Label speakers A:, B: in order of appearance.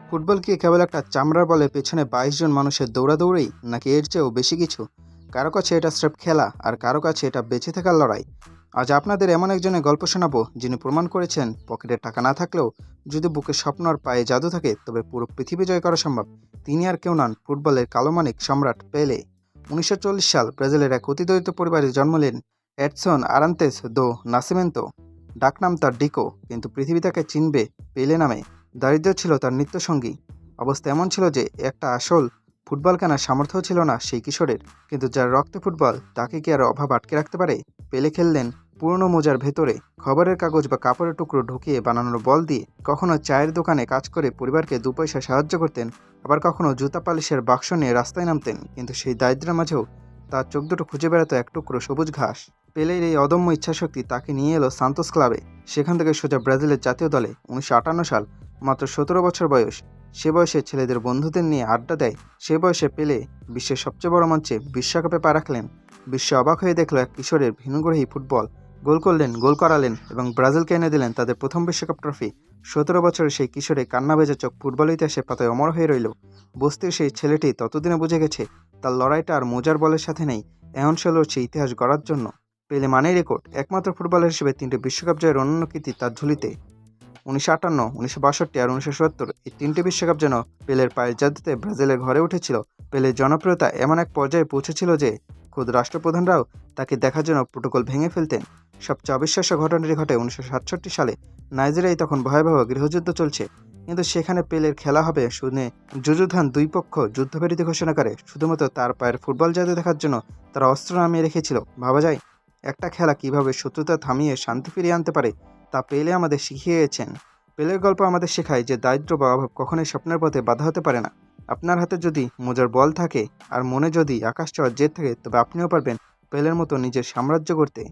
A: Football কি কেবল একটা চামড়ার বলে পেছনে ২২ জন মানুষের দৌড়াদৌড়ি, নাকি এর চেয়েও বেশি কিছু? কারো কাছে এটা স্রেফ খেলা, আর কারো কাছে এটা বেঁচে থাকার লড়াই। আজ আপনাদের এমন একজনের গল্প শোনাবো, যিনি প্রমাণ করেছেন পকেটে টাকা না থাকলেও যদি বুকে স্বপ্ন আর পায়ে জাদু থাকে, তবে পুরো পৃথিবী জয় করা সম্ভব। তিনি আর কেউ নন, ফুটবলের কালোমানিক সম্রাট পেলে। ১৯৪০ সাল ব্রাজিলের এক অতি দরিদ্র পরিবারে জন্ম নেন এডসন আরান্তেস দো নাসিমেন্তো। ডাকনাম তার ডিকো, কিন্তু পৃথিবী তাকে চিনবে পেলে নামে। দারিদ্র্য ছিল তার নিত্যসঙ্গী। অবস্থা এমন ছিল যে একটা আসল ফুটবল কেনার সামর্থ্য ছিল না সেই কিশোরের। কিন্তু যার রক্তে ফুটবল, তাকে কি আর অভাব আটকে রাখতে পারে? পেলে খেললেন পুরনো মোজার ভেতরে খবরের কাগজ বা কাপড়ের টুকরো ঢুকিয়ে বানানোর বল দিয়ে। কখনো চায়ের দোকানে কাজ করে পরিবারকে ২ পয়সা সাহায্য করতেন, আবার কখনো জুতা পালিশের বাক্স নিয়ে রাস্তায় নামতেন। কিন্তু সেই দারিদ্র্যের মাঝেও তার চোখ দুটো খুঁজে বেড়াতো এক টুকরো সবুজ ঘাস। পেলের এই অদম্য ইচ্ছাশক্তি তাকে নিয়ে এলো সান্তোস ক্লাবে। সেখান থেকে সোজা ব্রাজিলের জাতীয় দলে। ১৯৫৮ সাল, মাত্র ১৭ বছর বয়স। সে বয়সে ছেলেদের বন্ধুদের নিয়ে আড্ডা দেয়। সে বয়সে পেলে বিশ্বের সবচেয়ে বড় মঞ্চে বিশ্বকাপে পা রাখলেন। বিশ্ব অবাক হয়ে দেখল এক কিশোরের ভিন্নগ্রহী ফুটবল। গোল করলেন, গোল করালেন এবং ব্রাজিলকে এনে দিলেন তাদের প্রথম বিশ্বকাপ ট্রফি। ১৭ বছরের সেই কিশোরে কান্না ভেজা চোখ ফুটবল ইতিহাসে পাতায় অমর হয়ে রইল। বস্তির সেই ছেলেটি ততদিনে বুঝে গেছে তার লড়াইটা আর মোজার বলের সাথে নেই। এখন সে লড়ছে ইতিহাস গড়ার জন্য। পেলে মানেই রেকর্ড। একমাত্র ফুটবলার হিসেবে ৩টে বিশ্বকাপ জয়ের অনন্য কীর্তি তার ঝুলিতে। ১৯৫৮, ১৯৬২ আর ১৯৭০ এই ৩টে বিশ্বকাপ যেন পেলের পায়ের জাদুতে ব্রাজিলের ঘরে উঠেছিল। পেলের জনপ্রিয়তা এমন এক পর্যায়ে পৌঁছেছিল যে খোদ রাষ্ট্রপ্রধানরাও তাকে দেখার জন্য প্রোটোকল ভেঙে ফেলতেন। সবচেয়ে অবিশ্বাস্য ঘটনাটি ঘটে ১৯৬৭ সালে। নাইজেরিয়ায় তখন ভয়াবহ গৃহযুদ্ধ চলছে, কিন্তু সেখানে পেলের খেলা হবে শুনে যুযুধান দুই পক্ষ যুদ্ধবিরতি ঘোষণা করে শুধুমাত্র তার পায়ের ফুটবল জাদু দেখার জন্য। তারা অস্ত্র নামিয়ে রেখেছিল। ভাবা যায় একটা খেলা কিভাবে শত্রুতা থামিয়ে শান্তি ফিরিয়ে আনতে পারে? তা পেলে আমাদের শিখিয়েছেন। পেলের গল্প আমাদের শেখায় যে দারিদ্র্য বা অভাব কখনোই স্বপ্নের পথে বাধা হতে পারে না। আপনার হাতে যদি মোজার বল থাকে আর মনে যদি আকাশ ছোঁয়ার জেদ থাকে, তবে আপনিও পারবেন পেলের মতো নিজের সাম্রাজ্য গড়তে।